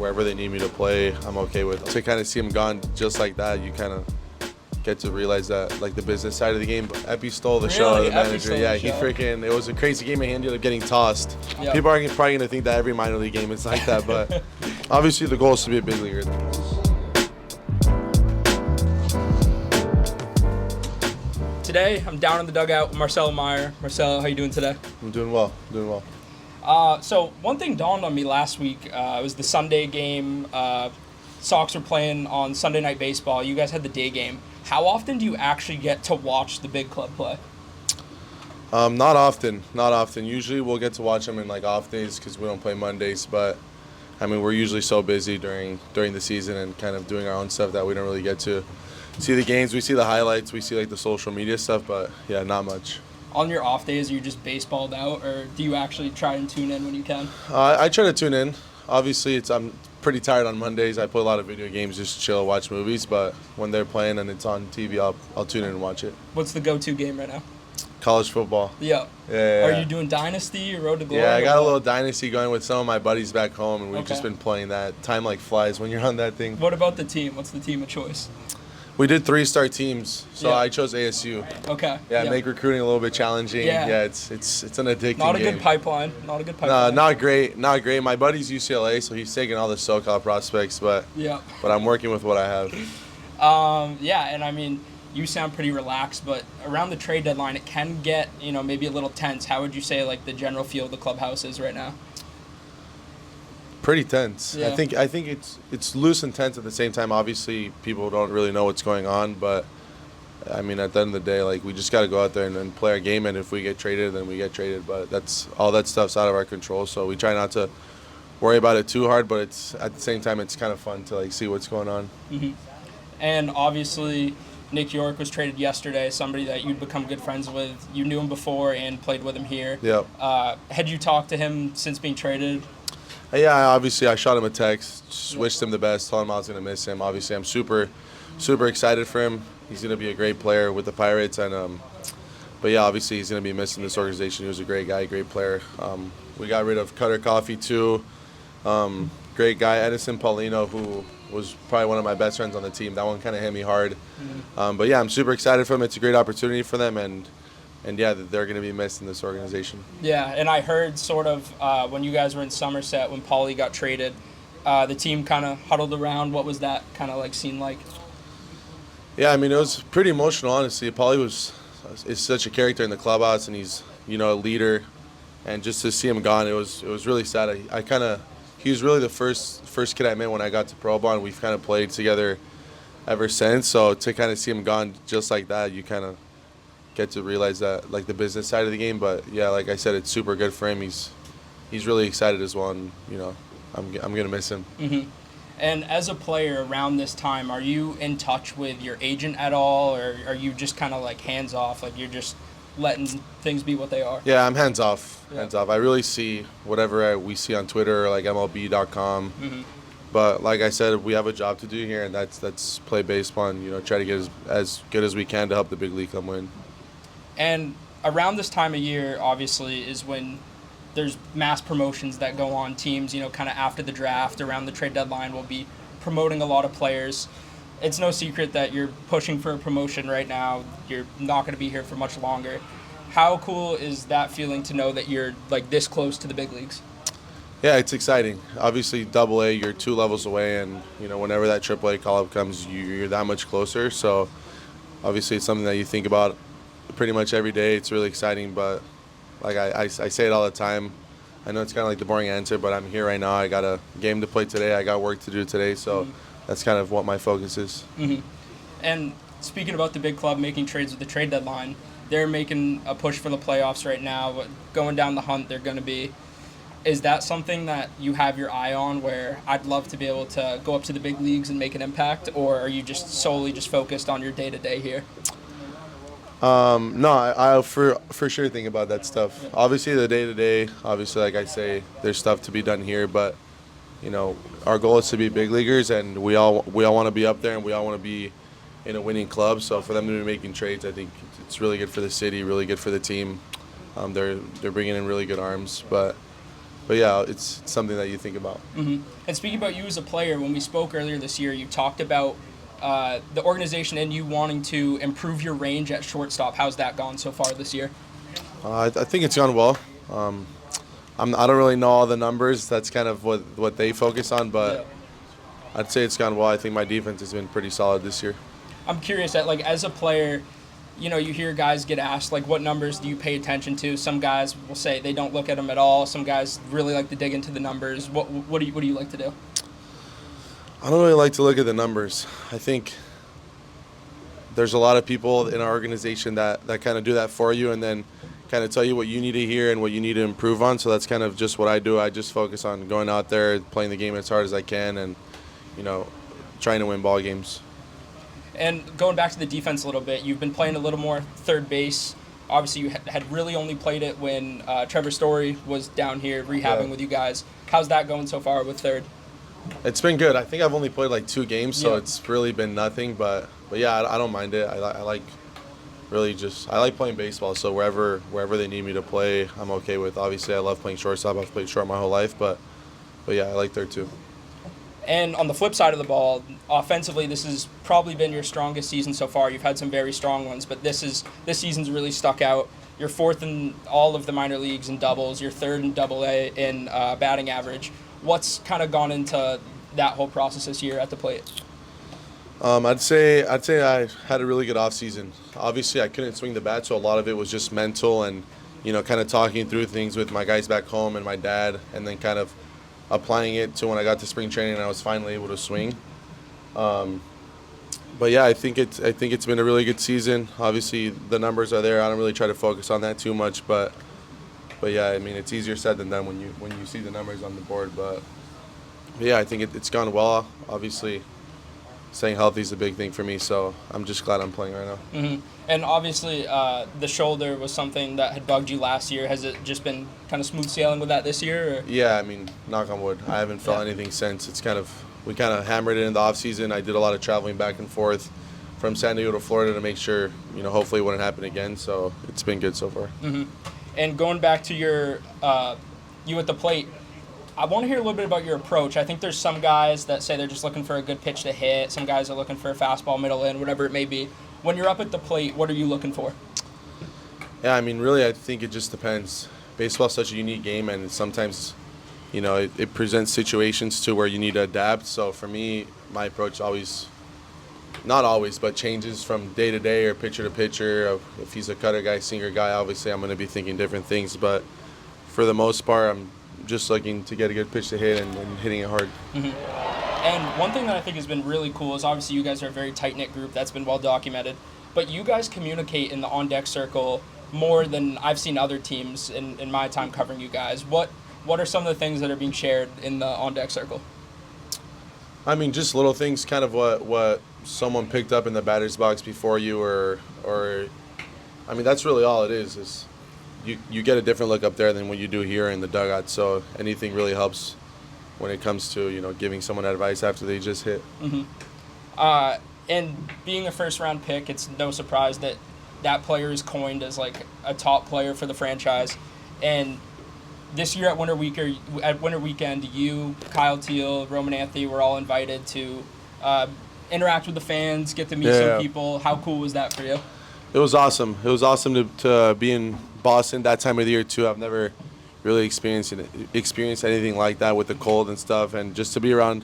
wherever they need me to play, I'm okay with. To kind of see him gone just like that, you kind of get to realize that, like, the business side of the game. But Epi stole the show, the manager. Yeah, it was a crazy game and he ended up getting tossed. Yep. People are probably going to think that every minor league game is like that, but obviously the goal is to be a big leaguer. Today, I'm down in the dugout with Marcelo Mayer. Marcelo, how you doing today? I'm doing well, So one thing dawned on me last week. It was the Sunday game. Sox were playing on Sunday Night Baseball. You guys had the day game. How often do you actually get to watch the big club play? Not often. Usually we'll get to watch them in like off days because we don't play Mondays. But I mean, we're usually so busy during the season and kind of doing our own stuff that we don't really get to see the games. We see the highlights. We see like the social media stuff. But yeah, not much. On your off days, are you just baseballed out, or do you actually try and tune in when you can? I try to tune in. Obviously, I'm pretty tired on Mondays. I play a lot of video games, just chill, watch movies. But when they're playing and it's on TV, I'll tune in and watch it. What's the go-to game right now? College football. Yeah. Yeah. Are you doing Dynasty or Road to Glory? Yeah, I got a little Dynasty going with some of my buddies back home, and we've just been playing that. Time like flies when you're on that thing. What about the team? What's the team of choice? We did 3-star teams, so I chose ASU. Okay. Yeah, make recruiting a little bit challenging. Yeah, it's an addicting Not a game. good pipeline. No, not great. My buddy's UCLA, so he's taking all the SoCal prospects, but I'm working with what I have. And I mean, you sound pretty relaxed, but around the trade deadline, it can get, maybe a little tense. How would you say, like, the general feel of the clubhouse is right now? Pretty tense. Yeah. I think it's loose and tense at the same time. Obviously, people don't really know what's going on, but I mean, at the end of the day, like, we just got to go out there and play our game. And if we get traded, then we get traded. But that's all that stuff's out of our control. So we try not to worry about it too hard. But it's at the same time, it's kind of fun to like see what's going on. Mm-hmm. And obviously, Nick York was traded yesterday. Somebody that you'd become good friends with. You knew him before and played with him here. Yep. Had you talked to him since being traded? Yeah, obviously I shot him a text, just wished him the best, told him I was going to miss him. Obviously I'm super excited for him. He's going to be a great player with the Pirates. But yeah, obviously he's going to be missing this organization. He was a great guy, great player. We got rid of Cutter Coffee too. Great guy. Edison Paulino, who was probably one of my best friends on the team. That one kind of hit me hard. Mm-hmm. But yeah, I'm super excited for him. It's a great opportunity for them, and yeah, they're going to be missed in this organization. Yeah, and I heard sort of when you guys were in Somerset, when Paulie got traded, the team kind of huddled around. What was that kind of like scene like? Yeah, I mean, it was pretty emotional, honestly. Paulie is such a character in the clubhouse, and he's, a leader. And just to see him gone, it was really sad. He was really the first kid I met when I got to Pro Ball, and we've kind of played together ever since. So to kind of see him gone just like that, you kind of get to realize that, like, the business side of the game. But yeah, like I said, it's super good for him. He's really excited as well, and I'm gonna miss him. Mm-hmm. And as a player around this time, are you in touch with your agent at all, or are you just kind of like hands off, like you're just letting things be what they are? Yeah, I'm hands off. I really see whatever we see on Twitter or like MLB.com. Mm-hmm. But like I said, we have a job to do here, and that's play baseball and try to get as good as we can to help the big league come win. And around this time of year, obviously, is when there's mass promotions that go on. Teams, kind of after the draft, around the trade deadline, will be promoting a lot of players. It's no secret that you're pushing for a promotion right now. You're not going to be here for much longer. How cool is that feeling to know that you're like this close to the big leagues? Yeah, it's exciting. Obviously, AA, you're 2 levels away, and whenever that AAA call-up comes, you're that much closer. So obviously, it's something that you think about pretty much every day. It's really exciting, but like I say it all the time. I know it's kind of like the boring answer, but I'm here right now. I got a game to play today. I got work to do today, so that's kind of what my focus is. Mm-hmm. And speaking about the big club making trades with the trade deadline, they're making a push for the playoffs right now. Going down the hunt, they're going to be. Is that something that you have your eye on, where I'd love to be able to go up to the big leagues and make an impact, or are you just solely just focused on your day-to-day here? No, I for sure think about that stuff. Obviously, the day-to-day, obviously, like I say, there's stuff to be done here, but, our goal is to be big leaguers, and we all want to be up there, and we all want to be in a winning club. So for them to be making trades, I think it's really good for the city, really good for the team. They're bringing in really good arms, but yeah, it's something that you think about. Mm-hmm. And speaking about you as a player, when we spoke earlier this year, you talked about the organization and you wanting to improve your range at shortstop. How's that gone so far this year? I think it's gone well. I don't really know all the numbers. That's kind of what they focus on, but I'd say it's gone well. I think my defense has been pretty solid this year. I'm curious that, like, as a player, you know, you hear guys get asked, like, what numbers do you pay attention to? Some guys will say they don't look at them at all. Some guys really like to dig into the numbers. What do you like to do? I don't really like to look at the numbers. I think there's a lot of people in our organization that kind of do that for you and then kind of tell you what you need to hear and what you need to improve on. So that's kind of just what I do. I just focus on going out there, playing the game as hard as I can, and, you know, trying to win ball games. And going back to the defense a little bit, you've been playing a little more third base. Obviously, you had really only played it when Trevor Story was down here rehabbing with you guys. How's that going so far with third? It's been good. I think I've only played like 2 games, so it's really been nothing. But yeah, I don't mind it. I like playing baseball. So wherever they need me to play, I'm okay with. Obviously, I love playing shortstop. I've played short my whole life, but yeah, I like third too. And on the flip side of the ball, offensively, this has probably been your strongest season so far. You've had some very strong ones, but this season's really stuck out. You're 4th in all of the minor leagues in doubles. You're 3rd in Double-A in batting average. What's kind of gone into that whole process this year at the plate? I'd say I had a really good offseason. Obviously, I couldn't swing the bat, so a lot of it was just mental and, you know, kind of talking through things with my guys back home and my dad, and then kind of applying it to when I got to spring training and I was finally able to swing. But yeah, I think it's been a really good season. Obviously, the numbers are there. I don't really try to focus on that too much, but yeah, I mean, it's easier said than done when you see the numbers on the board. But yeah, I think it's gone well. Obviously, staying healthy is a big thing for me, so I'm just glad I'm playing right now. Mm-hmm. And obviously, the shoulder was something that had bugged you last year. Has it just been kind of smooth sailing with that this year? Or? Yeah, I mean, knock on wood. I haven't felt anything since. We kind of hammered it in the off season. I did a lot of traveling back and forth from San Diego to Florida to make sure, you know, hopefully it wouldn't happen again. So it's been good so far. Mm-hmm. And going back to your you at the plate, I want to hear a little bit about your approach. I think there's some guys that say they're just looking for a good pitch to hit. Some guys are looking for a fastball, middle in, whatever it may be. When you're up at the plate, what are you looking for? Yeah, I mean, really, I think it just depends. Baseball's such a unique game, and sometimes, you know, it presents situations to where you need to adapt. So for me, my approach not always, but changes from day to day or pitcher to pitcher. If he's a cutter guy, sinker guy, obviously I'm going to be thinking different things. But for the most part, I'm just looking to get a good pitch to hit and hitting it hard. Mm-hmm. And one thing that I think has been really cool is obviously you guys are a very tight-knit group. That's been well documented. But you guys communicate in the on-deck circle more than I've seen other teams in my time covering you guys. What are some of the things that are being shared in the on-deck circle? I mean, just little things, kind of what someone picked up in the batter's box before you, or I mean, that's really all it is you get a different look up there than what you do here in the dugout. So anything really helps when it comes to, you know, giving someone advice after they just hit. Mm-hmm. And being a first-round pick, it's no surprise that player is coined as like a top player for the franchise. And this year at Winter Weekend, you, Kyle Teal, Roman Anthony were all invited to interact with the fans, get to meet some people. How cool was that for you? It was awesome. It was awesome to be in Boston that time of the year too. I've never really experienced anything like that with the cold and stuff, and just to be around,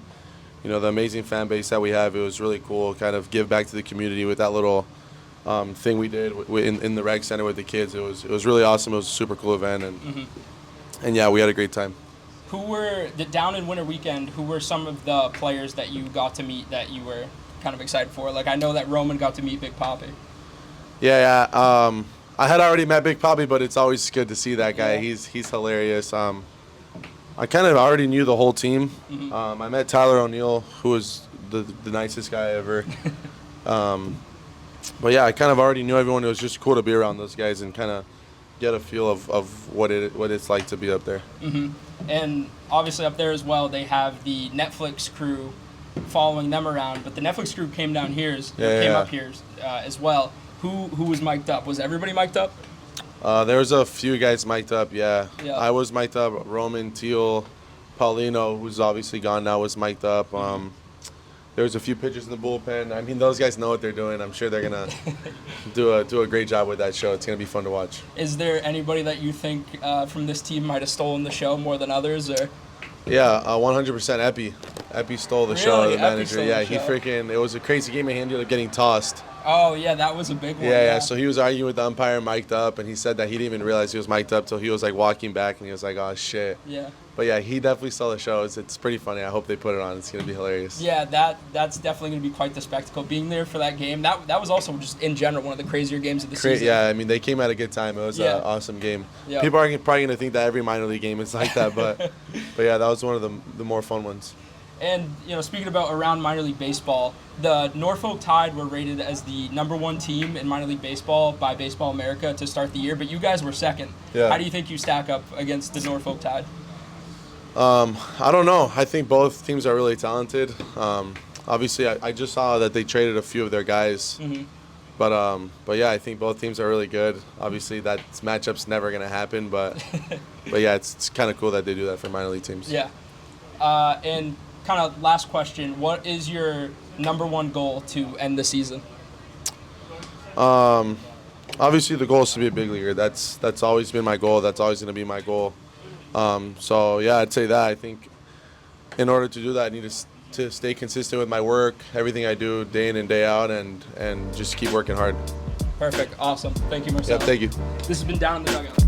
you know, the amazing fan base that we have. It was really cool. Kind of give back to the community with that little thing we did in the rec center with the kids. It was really awesome. It was a super cool event, and yeah, we had a great time. Down in Winter Weekend, who were some of the players that you got to meet that you were kind of excited for? Like, I know that Roman got to meet Big Papi. Yeah. I had already met Big Papi, but it's always good to see that guy. Yeah. He's hilarious. I kind of already knew the whole team. Mm-hmm. I met Tyler O'Neill, who was the nicest guy ever. But yeah, I kind of already knew everyone. It was just cool to be around those guys and kind of get a feel of what it's like to be up there. Mm-hmm. And obviously up there as well, they have the Netflix crew following them around. But the Netflix crew came down here, up here as well. Who was mic'd up? Was everybody mic'd up? There was a few guys mic'd up, yeah. Yeah. I was mic'd up. Roman, Teal, Paulino, who's obviously gone now, was mic'd up. There was a few pitchers in the bullpen. I mean, those guys know what they're doing. I'm sure they're gonna do a great job with that show. It's gonna be fun to watch. Is there anybody that you think from this team might have stolen the show more than others, or? Yeah, 100% Epi. Epi stole the show, Really? the Epi manager. stole Yeah, the he show. freaking. It was a crazy game. He ended up getting tossed. Oh yeah, that was a big one. Yeah. So he was arguing with the umpire, mic'd up, and he said that he didn't even realize he was mic'd up till he was like walking back, and he was like, "Oh shit." Yeah. But yeah, he definitely stole the show. It's pretty funny. I hope they put it on. It's gonna be hilarious. Yeah, that's definitely going to be quite the spectacle. Being there for that game, that was also just in general one of the crazier games of the season. Yeah, I mean they came at a good time. It was Yeah. an awesome game. Yeah. People are probably gonna think that every minor league game is like that, but yeah, that was one of the more fun ones. And speaking about around minor league baseball, the Norfolk Tide were rated as the #1 team in minor league baseball by Baseball America to start the year, but you guys were second. Yeah. How do you think you stack up against the Norfolk Tide? I don't know. I think both teams are really talented. Obviously, I just saw that they traded a few of their guys. Mm-hmm. But yeah, I think both teams are really good. Obviously, that matchup's never gonna happen, but yeah, it's kind of cool that they do that for minor league teams. Yeah. And kind of last question, what is your #1 goal to end the season? Obviously, the goal is to be a big leaguer. That's always been my goal. That's always gonna be my goal. So yeah, I'd say that. I think in order to do that, I need to stay consistent with my work, everything I do day in and day out, and just keep working hard. Perfect. Awesome. Thank you, Marcelo. Yeah, thank you. This has been Down in the Dugout.